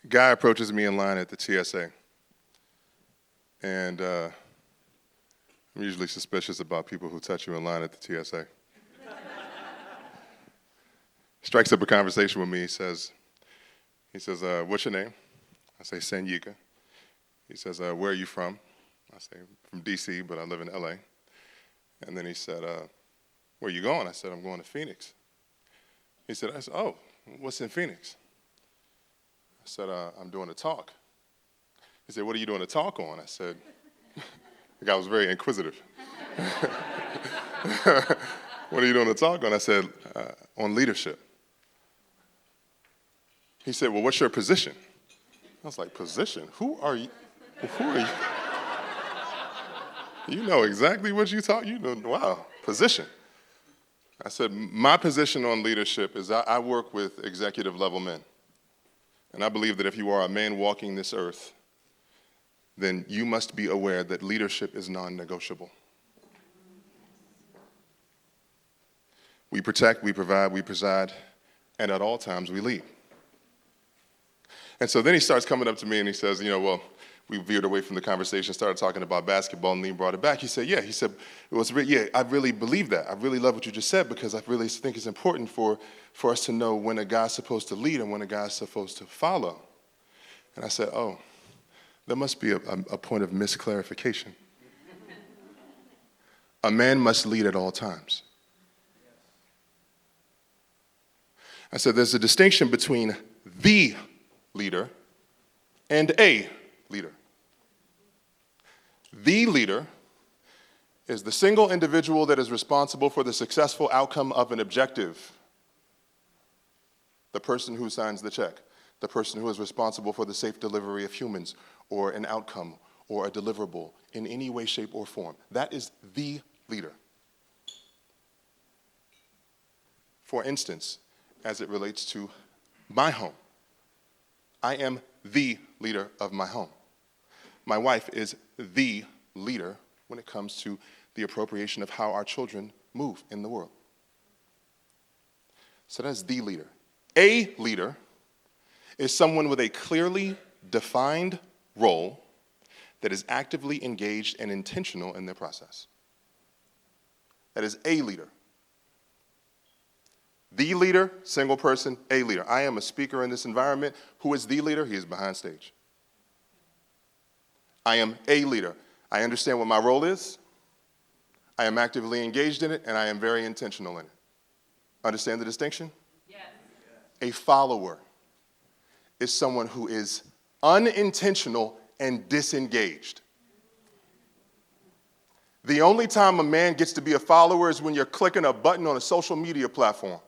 guy approaches me in line at the TSA, and I'm usually suspicious about people who touch you in line at the TSA. Strikes up a conversation with me. He says, what's your name? I say, Sanyika. He says, where are you from? I say, from D.C., but I live in L.A. And then he said, where are you going? I said, I'm going to Phoenix. He said, oh, what's in Phoenix? I said, I'm doing a talk. He said, what are you doing a talk on? I said, the guy was very inquisitive. What are you doing a talk on? I said, on leadership. He said, well, what's your position? I was like, position? Who are you? Who are you? You know exactly what you taught. You know, wow, position. I said, my position on leadership is I work with executive level men. And I believe that if you are a man walking this earth, then you must be aware that leadership is non-negotiable. We protect, we provide, we preside, and at all times we lead. And so then he starts coming up to me and he says, well, we veered away from the conversation, started talking about basketball, and Lee brought it back. He said, I really believe that. I really love what you just said because I really think it's important for us to know when a guy's supposed to lead and when a guy's supposed to follow. And I said, oh, there must be a point of misclarification. A man must lead at all times. I said, there's a distinction between the leader and a leader. The leader is the single individual that is responsible for the successful outcome of an objective. The person who signs the check, the person who is responsible for the safe delivery of humans or an outcome or a deliverable in any way, shape, or form. That is the leader. For instance, as it relates to my home, I am the leader of my home. My wife is the leader when it comes to the appropriation of how our children move in the world. So that's the leader. A leader is someone with a clearly defined role that is actively engaged and intentional in their process. That is a leader. The leader, single person, a leader. I am a speaker in this environment. Who is the leader? He is behind stage. I am a leader. I understand what my role is. I am actively engaged in it, and I am very intentional in it. Understand the distinction? Yes. A follower is someone who is unintentional and disengaged. The only time a man gets to be a follower is when you're clicking a button on a social media platform.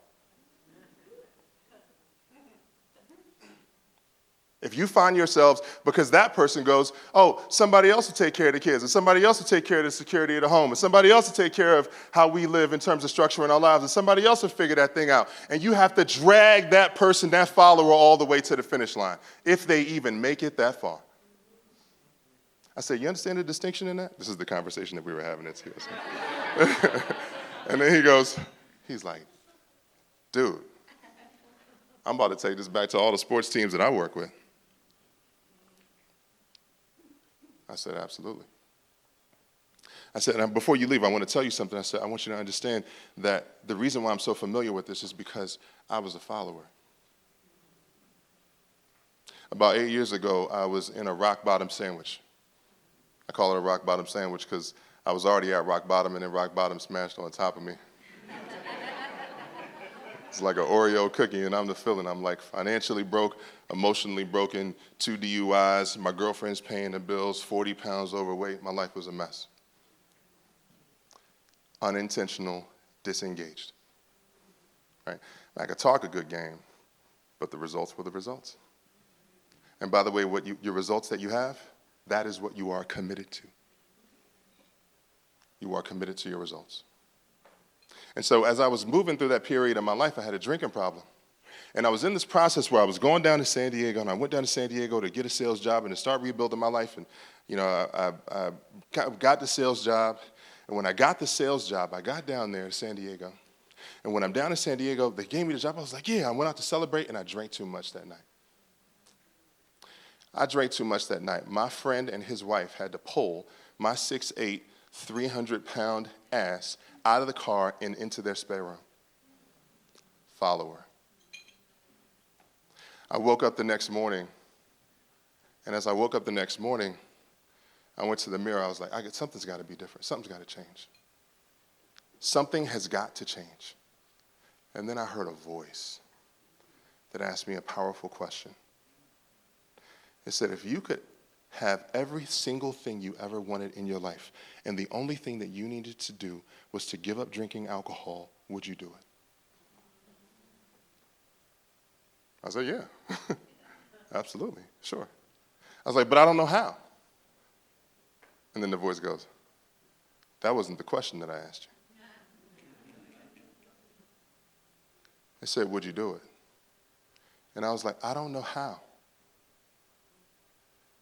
If you find yourselves, because that person goes, oh, somebody else will take care of the kids, and somebody else will take care of the security of the home, and somebody else will take care of how we live in terms of structuring our lives, and somebody else will figure that thing out. And you have to drag that person, that follower, all the way to the finish line, if they even make it that far. I said, you understand the distinction in that? This is the conversation that we were having at TSA. And then he's like, dude, I'm about to take this back to all the sports teams that I work with. I said, absolutely. I said, before you leave, I want to tell you something. I said, I want you to understand that the reason why I'm so familiar with this is because I was a follower. About 8 years ago, I was in a rock bottom sandwich. I call it a rock bottom sandwich because I was already at rock bottom and then rock bottom smashed on top of me. It's like an Oreo cookie, and I'm the filling. I'm like financially broke, emotionally broken, 2 DUIs, my girlfriend's paying the bills, 40 pounds overweight. My life was a mess. Unintentional, disengaged. Right? I could talk a good game, but the results were the results. And by the way, your results that you have, that is what you are committed to. You are committed to your results. And so as I was moving through that period of my life, I had a drinking problem. And I was in this process where I was going down to San Diego, and I went down to San Diego to get a sales job and to start rebuilding my life. And, I got the sales job. And when I got the sales job, I got down there to San Diego. And when I'm down in San Diego, they gave me the job. I was like, yeah, I went out to celebrate, and I drank too much that night. I drank too much that night. My friend and his wife had to pull my 6'8", 300-pound ass out of the car and into their spare room. Follow her. I woke up the next morning, and as I woke up the next morning, I went to the mirror. I was like, something's got to be different. Something's got to change. Something has got to change. And then I heard a voice that asked me a powerful question. It said, if you could have every single thing you ever wanted in your life, and the only thing that you needed to do was to give up drinking alcohol, would you do it? I said, yeah, absolutely, sure. I was like, but I don't know how. And then the voice goes, that wasn't the question that I asked you. It said, would you do it? And I was like, I don't know how.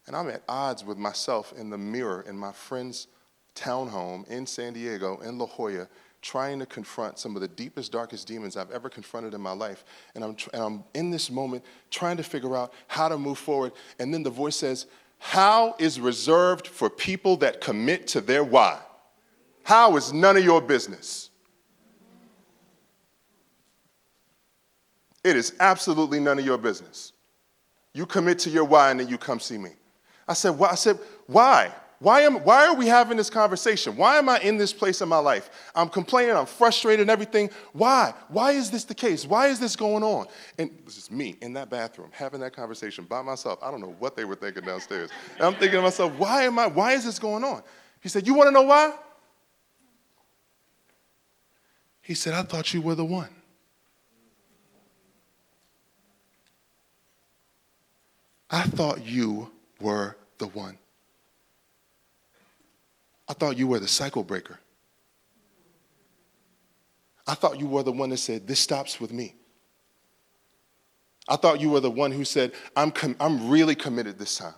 And I'm at odds with myself in the mirror in my friend's townhome in San Diego, in La Jolla, trying to confront some of the deepest, darkest demons I've ever confronted in my life. And I'm in this moment trying to figure out how to move forward. And then the voice says, how is reserved for people that commit to their why? How is none of your business? It is absolutely none of your business. You commit to your why and then you come see me. I said, why? Why are we having this conversation? Why am I in this place in my life? I'm complaining, I'm frustrated and everything. Why? Why is this the case? Why is this going on? And it was just me in that bathroom having that conversation by myself. I don't know what they were thinking downstairs. And I'm thinking to myself, why is this going on? He said, you want to know why? He said, I thought you were the one. I thought you were the one. I thought you were the cycle breaker. I thought you were the one that said, this stops with me. I thought you were the one who said, I'm really committed this time.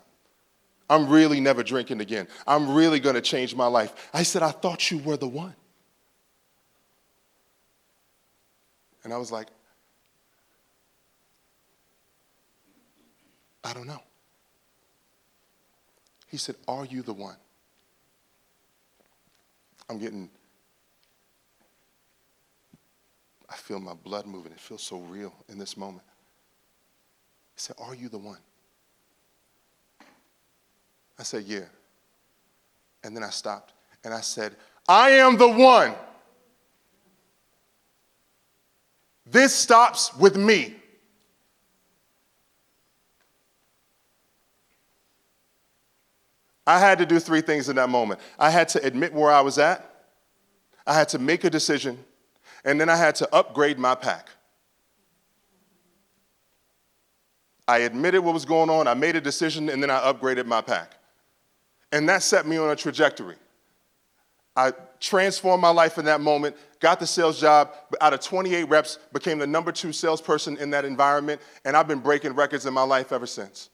I'm really never drinking again. I'm really going to change my life. I said, I thought you were the one. And I was like, I don't know. He said, are you the one? I feel my blood moving. It feels so real in this moment. He said, are you the one? I said, yeah. And then I stopped and I said, I am the one. This stops with me. I had to do three things in that moment. I had to admit where I was at. I had to make a decision. And then I had to upgrade my pack. I admitted what was going on. I made a decision, and then I upgraded my pack. And that set me on a trajectory. I transformed my life in that moment, got the sales job, out of 28 reps, became the number 2 salesperson in that environment, and I've been breaking records in my life ever since.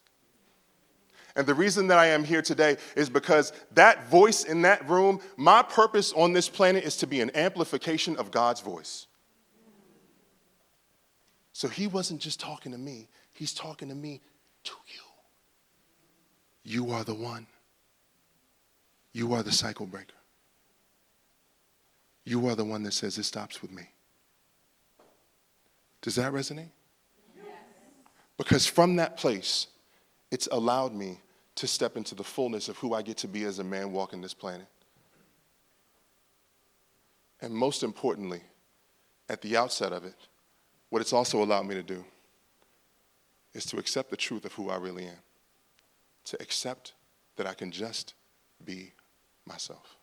And the reason that I am here today is because that voice in that room, my purpose on this planet is to be an amplification of God's voice. So he wasn't just talking to me, he's talking to me, to you. You are the one. You are the cycle breaker. You are the one that says it stops with me. Does that resonate? Yes. Because from that place, it's allowed me to step into the fullness of who I get to be as a man walking this planet. And most importantly, at the outset of it, what it's also allowed me to do is to accept the truth of who I really am. To accept that I can just be myself.